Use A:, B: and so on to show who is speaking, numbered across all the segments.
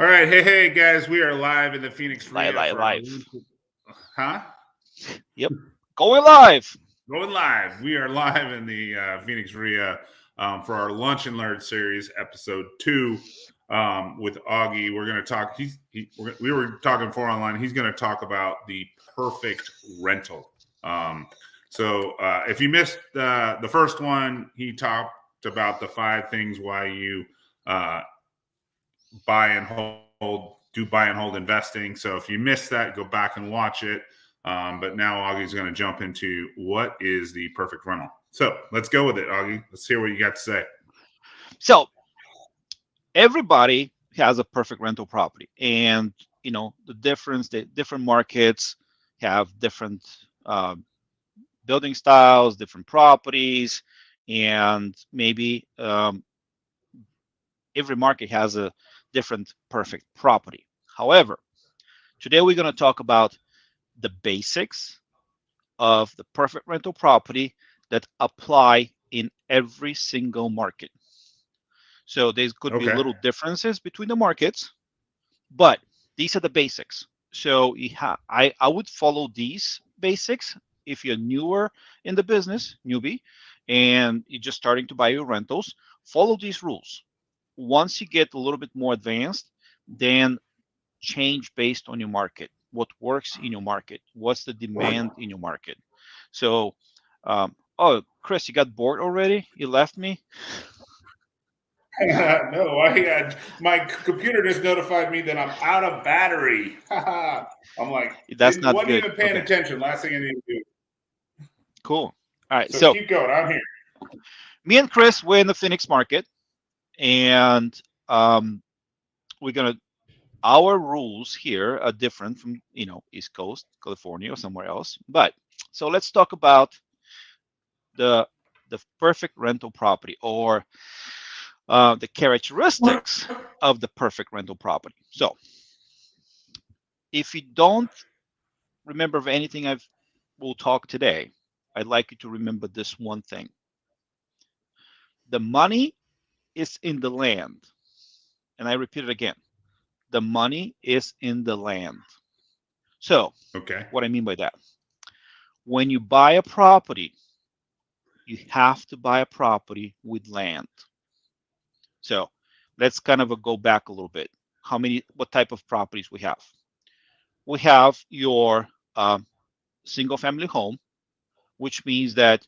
A: All right, hey guys, we are live in the Phoenix
B: Live,
A: REIA
B: live,
A: for our
B: live.
A: huh?
B: Yep. Going live.
A: Going live. We are live in the Phoenix REIA for our Lunch and Learn series, episode 2, with Oggie. We're going to talk. We were talking before online. He's going to talk about the perfect rental. So if you missed the first one, he talked about the 5 things why you buy and do buy and hold investing. So if you missed that, go back and watch it. But now Augie's going to jump into what is the perfect rental. So let's go with it, Augie. Let's hear what you got to say.
B: So everybody has a perfect rental property, and the different markets have different building styles, different properties, and maybe every market has a different perfect property. However, today we're going to talk about the basics of the perfect rental property that apply in every single market. So there could be
A: Okay.
B: little differences between the markets, but these are the basics. So I would follow these basics if you're newer in the business, newbie, and you're just starting to buy your rentals. Follow these rules. Once you get a little bit more advanced, then change based on your market. What works in your market? What's the demand in your market? So, oh, Chris, you got bored already? You left me?
A: No, my computer just notified me that I'm out of battery. I'm like,
B: That's not
A: wasn't
B: good.
A: even paying
B: Okay,
A: attention. Last thing I need to do.
B: cool. All right,
A: So
B: so
A: keep going. I'm here.
B: me and Chris, we're in the Phoenix market, and we're gonna. Our rules here are different from East Coast, California, or somewhere else. But so let's talk about the perfect rental property, or the characteristics of the perfect rental property. So if you don't remember of anything will talk today, I'd like you to remember this one thing. The money is in the land. And I repeat it again. The money is in the land. So
A: Okay.
B: what I mean by that, when you buy a property, you have to buy a property with land. So let's kind of go back a little bit. What type of properties we have? We have your single family home, which means that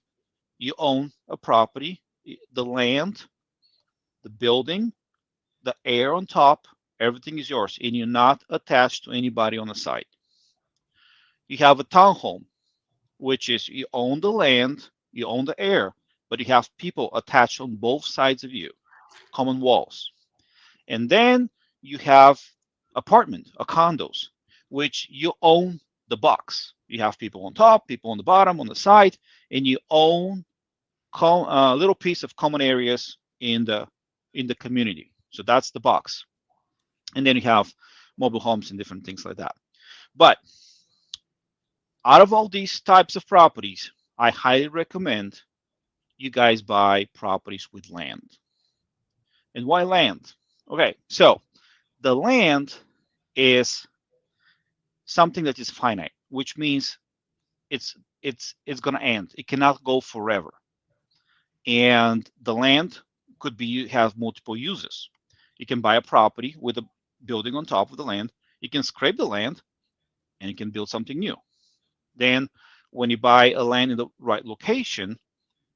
B: you own a property, the land, the building, the air on top, everything is yours, and you're not attached to anybody on the side. You have a townhome, which is you own the land, you own the air, but you have people attached on both sides of you, common walls. And then you have apartment or condos, which you own the box. You have people on top, people on the bottom, on the side, and you own a little piece of common areas in the community. So that's the box. And then you have mobile homes and different things like that. But out of all these types of properties, I highly recommend you guys buy properties with land. And why land? Okay, so the land is something that is finite, which means it's going to end. It cannot go forever. And the land could be have multiple uses. You can buy a property with a building on top of the land. You can scrape the land and you can build something new. Then when you buy a land in the right location,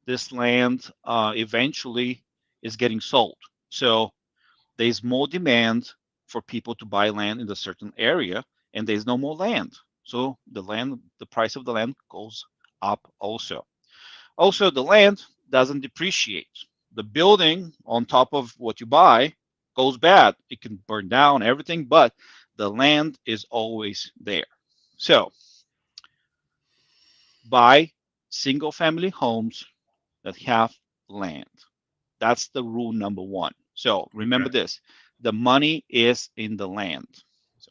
B: this land eventually is getting sold. So there's more demand for people to buy land in a certain area, and there's no more land. So the price of the land goes up also. Also, the land doesn't depreciate. The building on top of what you buy goes bad. It can burn down everything, but the land is always there. So buy single family homes that have land. That's the rule number one. So remember
A: Okay.
B: this, the money is in the land. So,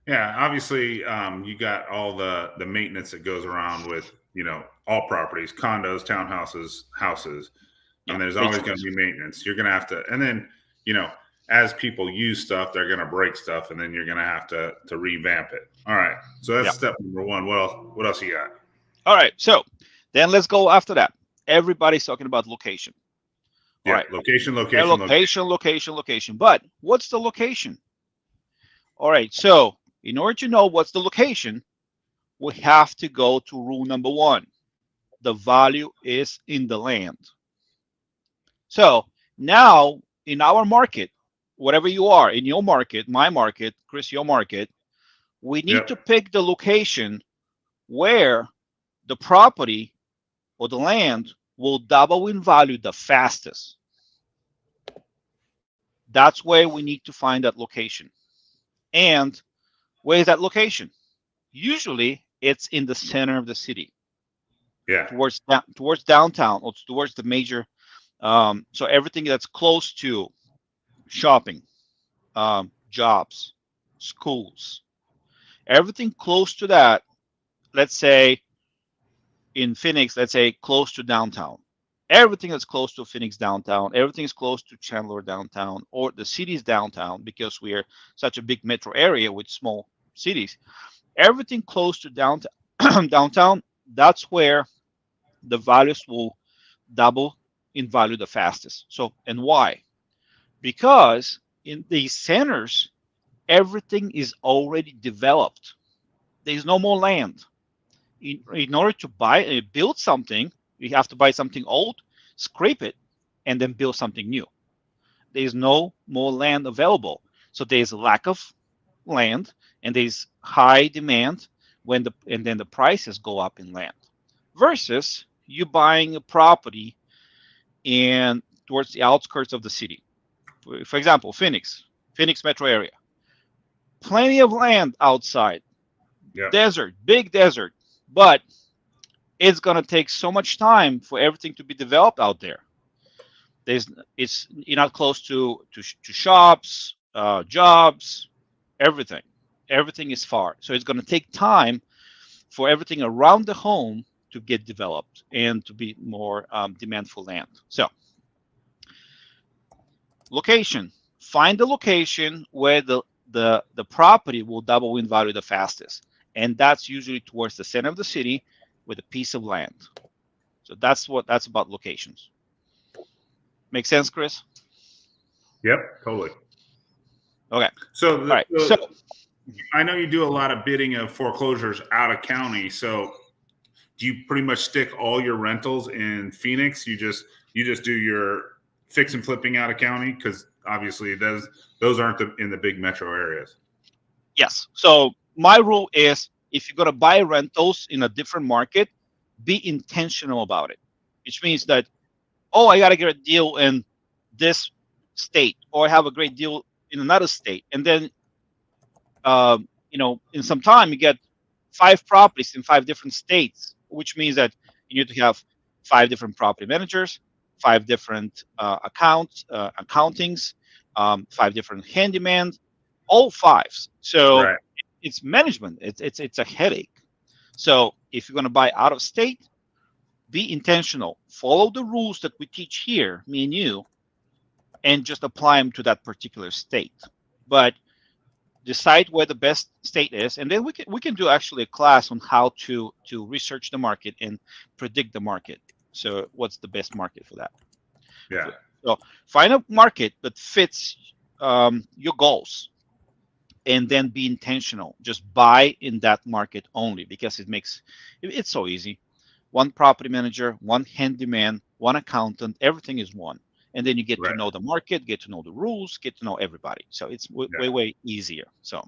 A: Yeah, obviously, you got all the maintenance that goes around with all properties, condos, townhouses, houses. I
B: yeah,
A: mean, there's always going to
B: HOAs.
A: be maintenance. You're going to have to, and then as people use stuff, they're going to break stuff, and then you're going to have to revamp it. All right. So that's step number one. What else you got?
B: All right. So then let's go after that. Everybody's talking about location. All right.
A: Location.
B: Location. But what's the location? All right. So in order to know what's the location, we have to go to rule number one. The value is in the land. So now in our market, whatever you are, in your market, my market, Chris, your market, we need to pick the location where the property or the land will double in value the fastest. That's where we need to find that location. And where is that location? Usually it's in the center of the city.
A: Yeah.
B: Towards downtown or towards the major. So everything that's close to shopping, jobs, schools, everything close to that. Let's say in Phoenix, let's say close to downtown. Everything that's close to Phoenix downtown, everything is close to Chandler downtown, or the city's downtown, because we are such a big metro area with small cities. Everything close to downtown, that's where the values will double in value the fastest. So, and why? Because in these centers, everything is already developed. There's no more land. In order to build something, you have to buy something old, scrape it, and then build something new. There's no more land available. So there's a lack of land, and there's high demand and then the prices go up in land. Versus you buying a property towards the outskirts of the city. For example, Phoenix metro area. Plenty of land outside. Desert, big desert. But it's going to take so much time for everything to be developed out there. You're not close to shops, jobs, everything. Everything is far. So it's going to take time for everything around the home to get developed and to be more demand for land. So location. Find the location where the property will double in value the fastest. And that's usually towards the center of the city with a piece of land. So that's about locations. Make sense, Chris?
A: Yep, totally.
B: Okay.
A: So, I know you do a lot of bidding of foreclosures out of county. So do you pretty much stick all your rentals in Phoenix? You just do your fix and flipping out of county? Because obviously those aren't in the big metro areas.
B: Yes. So my rule is, if you're going to buy rentals in a different market, be intentional about it, which means that, I got to get a deal in this state, or I have a great deal in another state. And then, in some time you get 5 properties in 5 different states, which means that you need to have 5 different property managers, 5 different accountings, 5 different handyman, all 5s. So it's management. It's a headache. So if you're going to buy out of state, be intentional. Follow the rules that we teach here, me and you, and just apply them to that particular state. But decide where the best state is, and then we can do actually a class on how to research the market and predict the market. So what's the best market for that?
A: Yeah.
B: So find a market that fits your goals. And then be intentional. Just buy in that market only, because it's so easy. One property manager, one handyman, one accountant, everything is one. And then you get to know the market, get to know the rules, get to know everybody. So it's way easier. So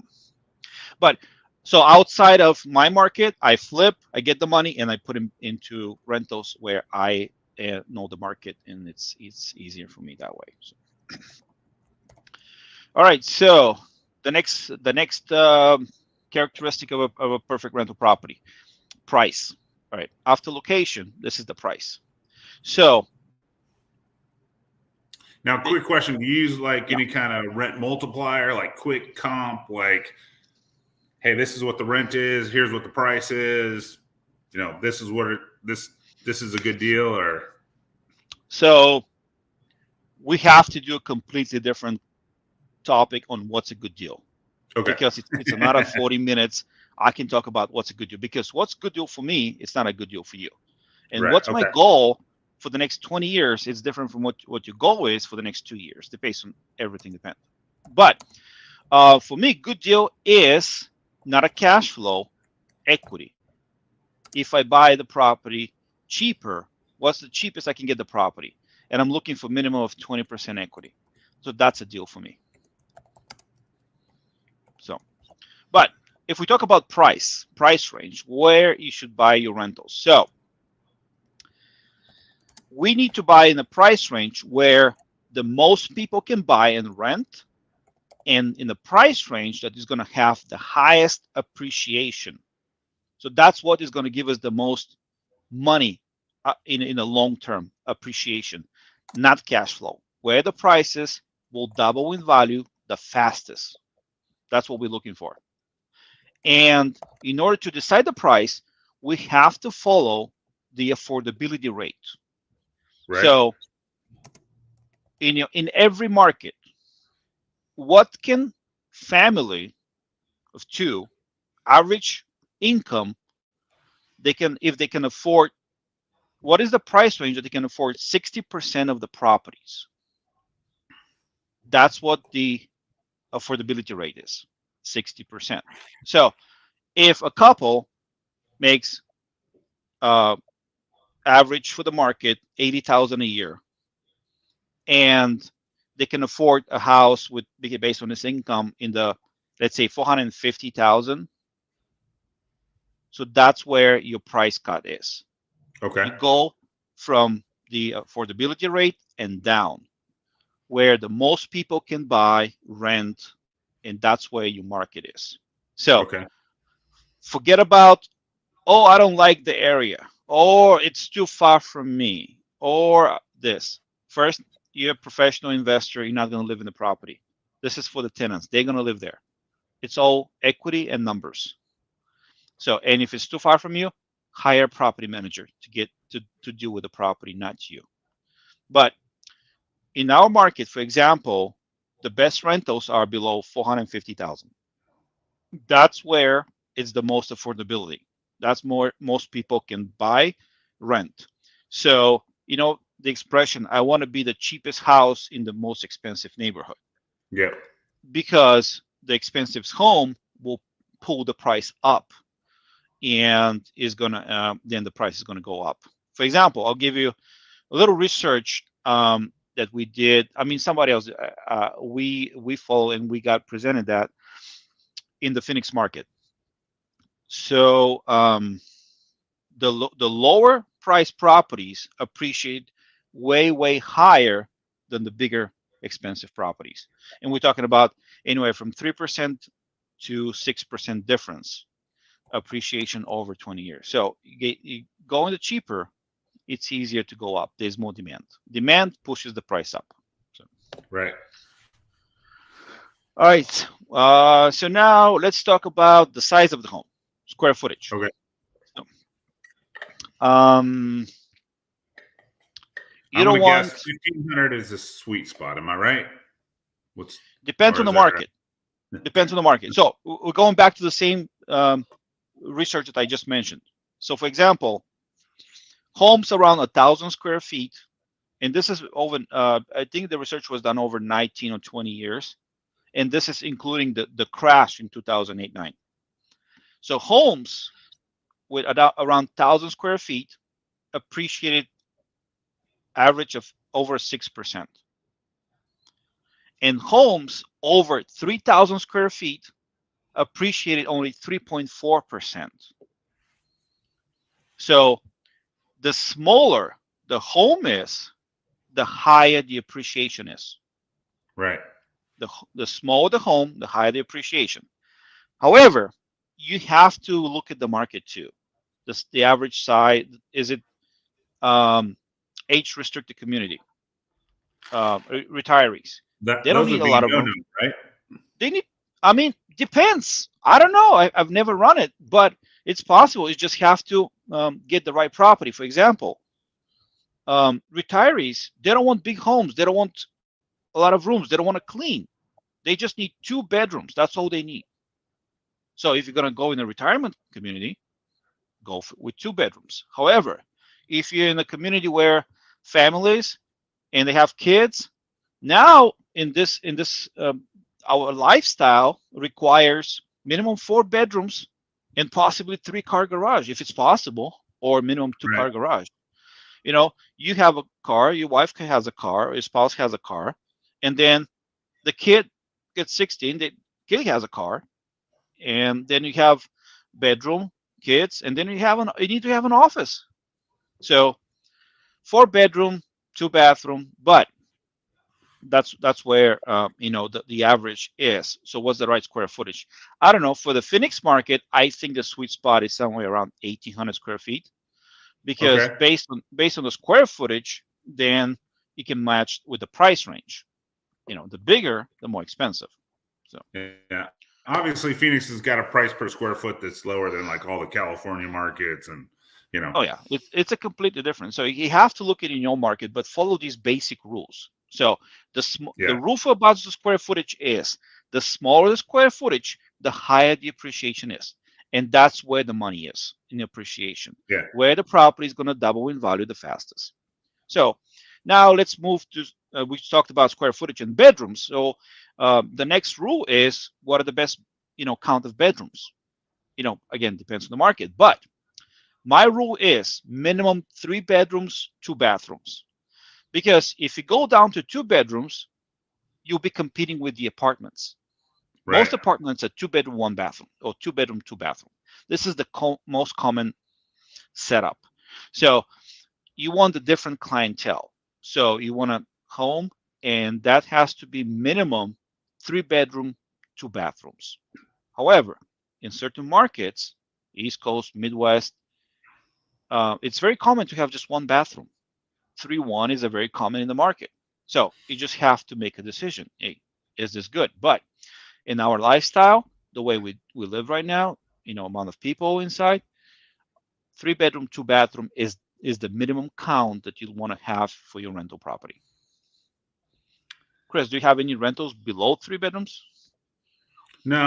B: outside of my market, I flip, I get the money, and I put them into rentals where I know the market, and it's easier for me that way. So. All right. So the next characteristic of a perfect rental property: price. All right, after location, this is the price. So
A: now, quick question: do you use any kind of rent multiplier, like quick comp, like, hey, this is what the rent is, here's what the price is, this is what this is a good deal? Or
B: so we have to do a completely different topic on what's a good deal.
A: Okay.
B: Because it's another 40 minutes. I can talk about what's a good deal, because what's a good deal for me, it's not a good deal for you. And
A: Right.
B: what's my
A: Okay.
B: goal for the next 20 years is different from what your goal is for the next 2 years. Depends on everything depends. But for me, good deal is not a cash flow, equity. If I buy the property cheaper, what's the cheapest I can get the property? And I'm looking for minimum of 20% equity. So that's a deal for me. So, but if we talk about price range, where you should buy your rentals. So we need to buy in a price range where the most people can buy and rent, and in the price range that is going to have the highest appreciation. So that's what is going to give us the most money in a long-term appreciation, not cash flow, where the prices will double in value the fastest. That's what we're looking for. And in order to decide the price, we have to follow the affordability rate.
A: Right.
B: So in every market, what can family of two average income, if they can afford, what is the price range that they can afford 60% of the properties? That's what the affordability rate is, 60%. So if a couple makes average for the market 80,000 a year, and they can afford a house with based on this income in the, let's say, 450,000. So that's where your price cut is.
A: Okay.
B: You go from the affordability rate and down, where the most people can buy, rent, and that's where your market is. So
A: Okay.
B: forget about, oh, I don't like the area, or it's too far from me, or this. First, you're a professional investor. You're not going to live in the property. This is for the tenants. They're going to live there. It's all equity and numbers. So, and if it's too far from you, hire a property manager to get to deal with the property, not you. But in our market, for example, the best rentals are below 450,000. That's where it's the most affordability. That's more most people can buy, rent. So, the expression, I want to be the cheapest house in the most expensive neighborhood.
A: Yeah.
B: Because the expensive home will pull the price up, and is gonna then the price is gonna go up. For example, I'll give you a little research that we did. I mean, somebody else we follow, and we got presented that in the Phoenix market. So the lower price properties appreciate way higher than the bigger expensive properties, and we're talking about anywhere from 3% to 6% difference appreciation over 20 years. So you go into cheaper, it's easier to go up. There's more demand. Demand pushes the price up. So.
A: Right.
B: All right. So now let's talk about the size of the home, square footage.
A: Okay.
B: So, you don't want.
A: Guess 1,500 is a sweet spot. Am I right?
B: Depends on the market. Depends on the market. So we're going back to the same research that I just mentioned. So, for example, homes around 1,000 square feet, and this is over. I think the research was done over 19 or 20 years, and this is including the crash in 2008-9. So homes with around 1,000 square feet appreciated average of over 6%, and homes over 3,000 square feet appreciated only 3.4%. So the smaller the home is, the higher the appreciation is.
A: Right.
B: The smaller the home, the higher the appreciation. However, you have to look at the market too. The average size, is it age restricted community, retirees? They don't need a lot of room,
A: right?
B: They need. I mean, depends. I don't know. I've never run it, but it's possible. You just have to get the right property. For example, retirees, they don't want big homes. They don't want a lot of rooms. They don't want to clean. They just need 2 bedrooms. That's all they need. So if you're going to go in a retirement community, go with 2 bedrooms. However, if you're in a community where families and they have kids, now in this our lifestyle requires minimum 4 bedrooms and possibly 3-car garage if it's possible, or minimum 2-car
A: Right.
B: garage. You have a car, your wife has a car, your spouse has a car, and then the kid gets 16, the kid has a car, and then you have bedroom, kids, and then you need to have an office. So 4 bedroom, 2 bathroom, but that's where the average is. So what's the right square footage? I don't know. For the Phoenix market, I think the sweet spot is somewhere around 1,800 square feet, because
A: Okay.
B: based on the square footage, then you can match with the price range. The bigger, the more expensive. So
A: Yeah. Obviously, Phoenix has got a price per square foot that's lower than like all the California markets, and
B: oh yeah, it's a completely different. So you have to look at it in your market, but follow these basic rules. So the
A: yeah,
B: rule about the square footage is, the smaller the square footage, the higher the appreciation is, and that's where the money is in appreciation.
A: yeah.
B: Where the property is going to double in value the fastest. So now let's move to, we talked about square footage and bedrooms. So the next rule is, what are the best count of bedrooms? Again, depends on the market, but my rule is minimum 3 bedrooms, 2 bathrooms. Because if you go down to 2 bedrooms, you'll be competing with the apartments.
A: Right.
B: Most apartments are 2 bedroom, 1 bathroom, or 2 bedroom, 2 bathroom. This is the most common setup. So you want a different clientele. So you want a home, and that has to be minimum 3 bedroom, 2 bathrooms. However, in certain markets, East Coast, Midwest, it's very common to have just 1 bathroom. 3-1 is a very common in the market. So you just have to make a decision. Hey, is this good? But in our lifestyle, the way we live right now, amount of people inside, 3 bedroom, 2 bathroom is the minimum count that you want to have for your rental property. Chris, do you have any rentals below 3 bedrooms?
A: No,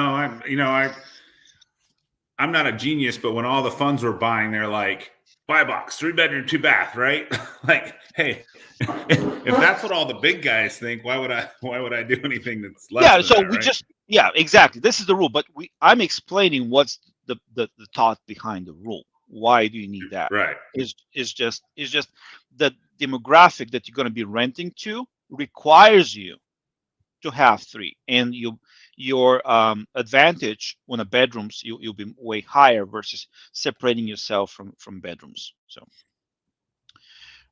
A: I'm not a genius, but when all the funds were buying, they're like, buy a box, 3 bedroom, 2 bath, right? Like, hey, if that's what all the big guys think, why would I do anything that's less
B: Yeah,
A: than
B: so
A: that,
B: we
A: right?
B: just, yeah, exactly. This is the rule, but I'm explaining what's the thought behind the rule. Why do you need that?
A: Right.
B: Is just the demographic that you're going to be renting to requires you to have 3, and your advantage when a bedrooms, you'll be way higher versus separating yourself from bedrooms. So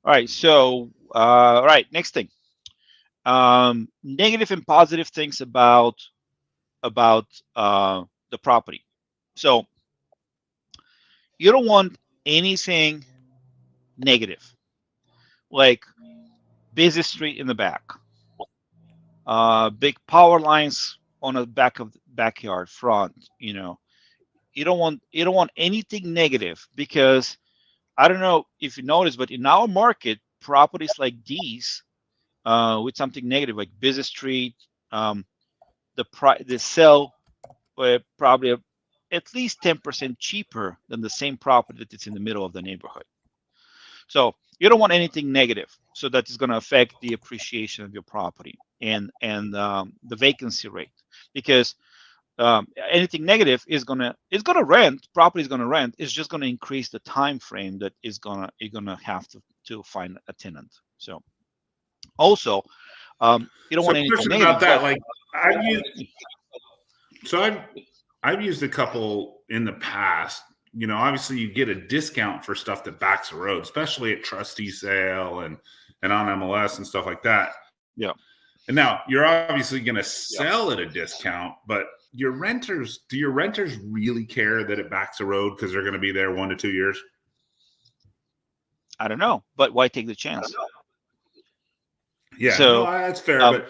B: all right, so all right, next thing, negative and positive things about the property. So you don't want anything negative, like busy street in the back, big power lines on the back of the backyard front. You don't want anything negative, because I don't know if you noticed, but in our market, properties like these, with something negative like busy street, the sell probably at least 10% cheaper than the same property that is in the middle of the neighborhood. So you don't want anything negative, so that is going to affect the appreciation of your property and the vacancy rate, because anything negative is gonna rent. Property is gonna rent. It's just gonna increase the time frame that you're gonna have to find a tenant. So also, you don't
A: So,
B: want anything
A: question
B: negative.
A: about
B: So
A: that, like I've used, so I've used a couple in the past. Obviously you get a discount for stuff that backs the road, especially at trustee sale and on MLS and stuff like that.
B: yeah,
A: And now you're obviously going to
B: yeah,
A: sell at a discount, but do your renters really care that it backs the road because they're going to be there 1 to 2 years?
B: I don't know, but why take the chance?
A: Yeah, no,
B: So
A: that's fair,
B: um,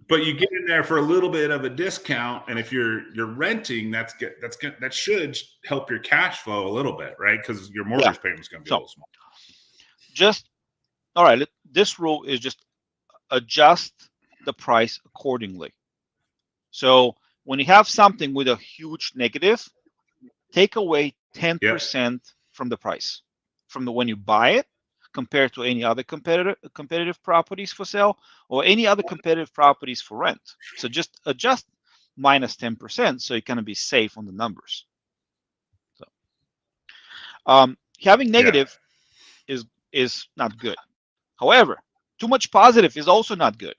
A: but you get in there for a little bit of a discount, and if you're renting, that should help your cash flow a little bit, right? Because your
B: yeah,
A: mortgage payment's going to be a
B: so
A: little small.
B: just all right. This rule is just adjust the price accordingly. So when you have something with a huge negative, take away 10% from the price, from the when you buy it, compared to any other competitive properties for sale or any other competitive properties for rent. So just adjust minus 10%, so you're gonna be safe on the numbers. So having negative is not good. However, too much positive is also not good.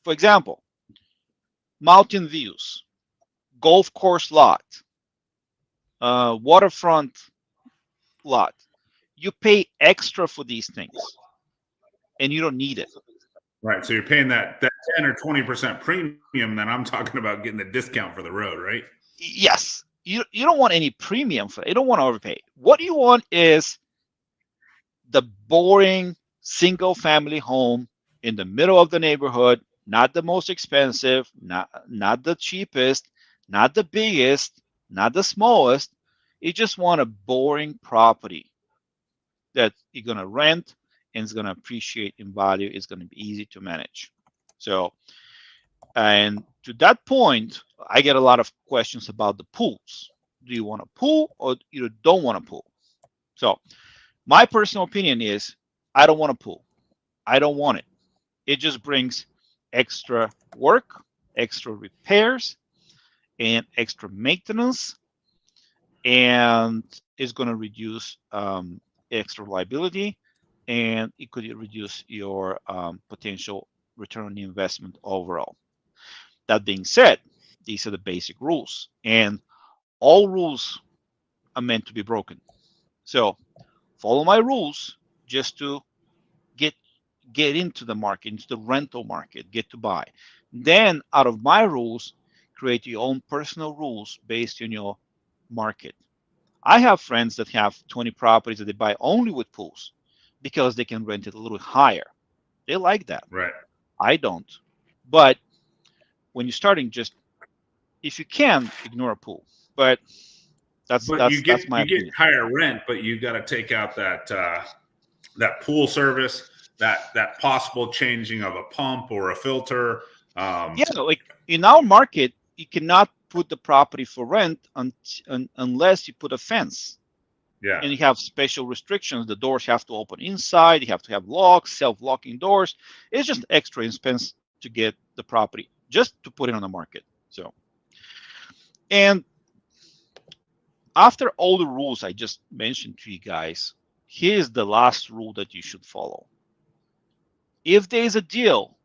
B: For example, mountain views, golf course lot, waterfront lot. You pay extra for these things, and you don't need it.
A: Right. So you're paying that 10 or 20% premium that I'm talking about getting the discount for the road, right?
B: Yes, you don't want any premium for it. You don't want to overpay. What you want is the boring single family home in the middle of the neighborhood, not the most expensive, not the cheapest, not the biggest, not the smallest. You just want a boring property that you're going to rent and it's going to appreciate in value. It's going to be easy to manage. So, and to that point, I get a lot of questions about the pools. Do you want a pool or you don't want a pool? So my personal opinion is I don't want a pool. I don't want it. It just brings extra work, extra repairs, and extra maintenance, and it's going to reduce extra liability, and it could reduce your potential return on the investment overall. That being said, these are the basic rules, and all rules are meant to be broken. So follow my rules just to get get into the market, into the rental market, get to buy. Then out of my rules, create your own personal rules based on your market. I have friends that have 20 properties that they buy only with pools because they can rent it a little higher. They like that.
A: Right.
B: I don't. But when you're starting, just if you can, ignore a pool. But
A: But
B: that's my
A: you get
B: opinion.
A: higher rent, but you got to take out that pool service, that possible changing of a pump or a filter.
B: Yeah, like in our market, you cannot put the property for rent unless you put a fence.
A: Yeah.
B: And you have special restrictions. The doors have to open inside. You have to have locks, self-locking doors. It's just extra expense to get the property just to put it on the market. So, and after all the rules I just mentioned to you guys, here's the last rule that you should follow. If there is a deal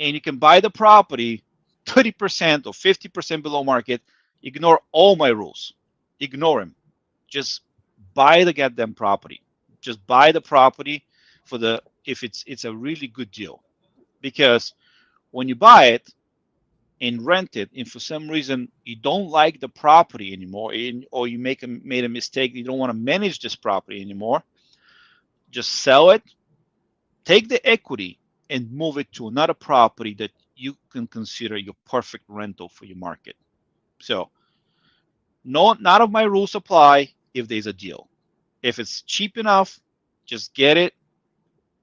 B: and you can buy the property 30% or 50% below market, ignore all my rules. Ignore them. Just buy the goddamn property. Just buy the property for the if it's a really good deal. Because when you buy it and rent it, and for some reason you don't like the property anymore, or you made a mistake, you don't want to manage this property anymore, just sell it, take the equity, and move it to another property that you can consider your perfect rental for your market. So, none of my rules apply if there's a deal. If it's cheap enough, just get it.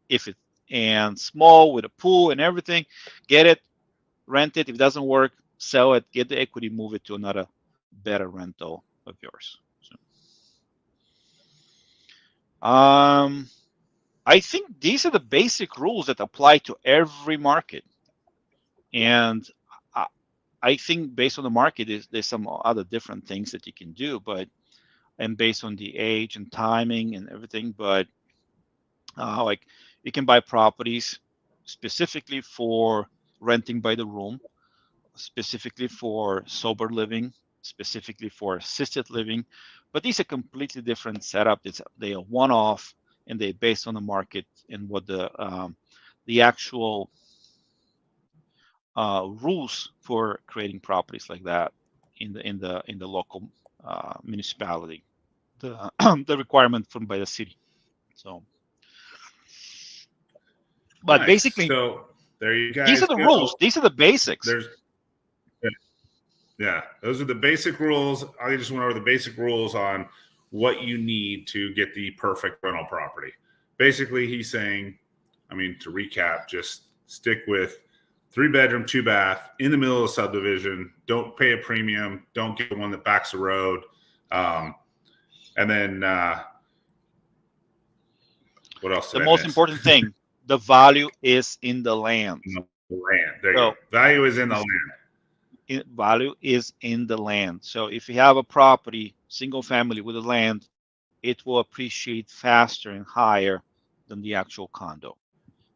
B: If it and small with a pool and everything, get it, rent it. If it doesn't work, sell it, get the equity, move it to another better rental of yours. So, I think these are the basic rules that apply to every market. And I think based on the market, there's some other different things that you can do, but and based on the age and timing and everything. But like you can buy properties specifically for renting by the room, specifically for sober living, specifically for assisted living. But these are completely different setup. They are one-off and they're based on the market and what the actual rules for creating properties like that in the local municipality, the the requirement from by the city. So, but
A: Nice.
B: basically,
A: So there you
B: these
A: guys
B: are the rules.
A: go.
B: These are the basics.
A: There's Yeah, those are the basic rules. I just went over the basic rules on what you need to get the perfect rental property. Basically, he's saying, I mean, to recap, just stick with 3-bedroom, 2-bath in the middle of the subdivision. Don't pay a premium. Don't get one that backs the road. And then what else?
B: The most important thing, the value is in the land.
A: The land. There you go. Value is in the land.
B: Value is in the land. So if you have a property, single family with the land, it will appreciate faster and higher than the actual condo.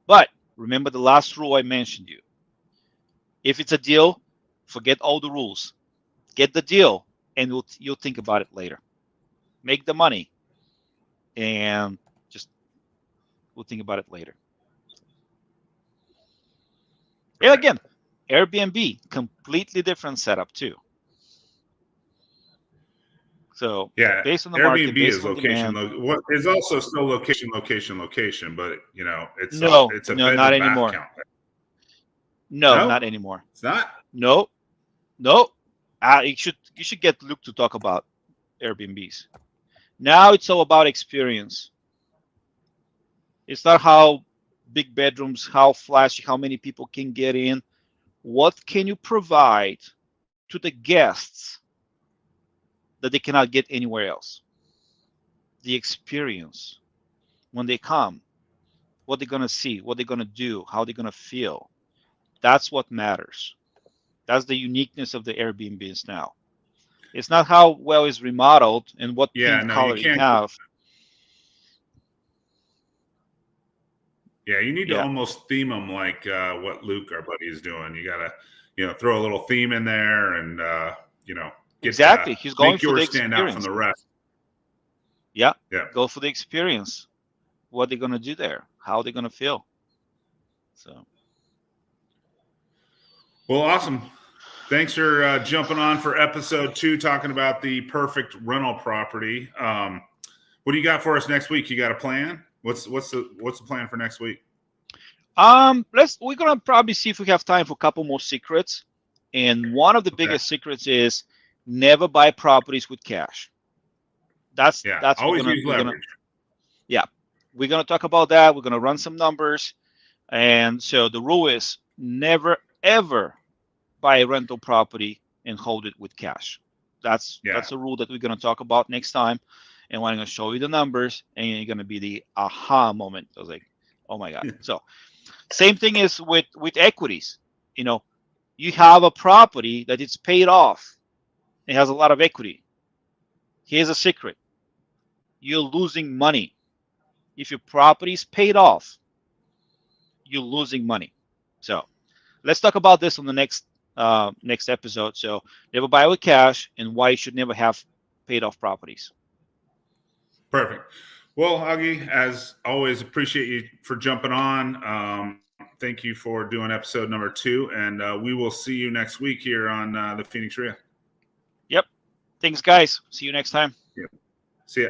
B: But remember the last rule I mentioned you. If it's a deal, forget all the rules. Get the deal, and you'll think about it later. Make the money, and we'll think about it later. And again, Airbnb, completely different setup too. So
A: yeah,
B: based on the
A: Airbnb
B: market, based
A: is
B: on
A: location.
B: demand,
A: What is also still location, but it's
B: no,
A: it's a
B: no,
A: bed
B: not
A: and bath
B: anymore.
A: count.
B: No,
A: No?
B: not anymore.
A: It's not.
B: No. You should get Luke to talk about Airbnbs. Now it's all about experience. It's not how big bedrooms, how flashy, how many people can get in. What can you provide to the guests that they cannot get anywhere else? The experience. When they come, what they're going to see, what they're going to do, how they're going to feel. That's what matters. That's the uniqueness of the Airbnbs now. It's not how well it's remodeled and what theme color you have.
A: Yeah, you need to almost theme them like what Luke, our buddy, is doing. You got to, throw a little theme in there and,
B: exactly. He's going
A: make
B: for the
A: yours stand out from the rest.
B: Yeah. Go for the experience. What they're going to do there, how they're going to feel. So.
A: Well, awesome. Thanks for jumping on for episode 2, talking about the perfect rental property. What do you got for us next week? You got a plan? What's the plan for next week?
B: We're gonna probably see if we have time for a couple more secrets. And one of the biggest secrets is never buy properties with cash. That's
A: always use leverage.
B: We're gonna talk about that. We're gonna run some numbers. And so the rule is never ever buy a rental property and hold it with cash. That's a rule that we're gonna talk about next time. And I'm going to show you the numbers, and you're going to be the aha moment. I was like, oh my God. So same thing is with equities. You have a property that it's paid off. It has a lot of equity. Here's a secret. You're losing money. If your property is paid off, you're losing money. So let's talk about this on the next episode. So never buy with cash and why you should never have paid off properties.
A: Perfect. Well, Oggie, as always, appreciate you for jumping on. Thank you for doing episode number 2, and we will see you next week here on the Phoenix REIA.
B: Yep. Thanks, guys. See you next time.
A: Yep. See ya.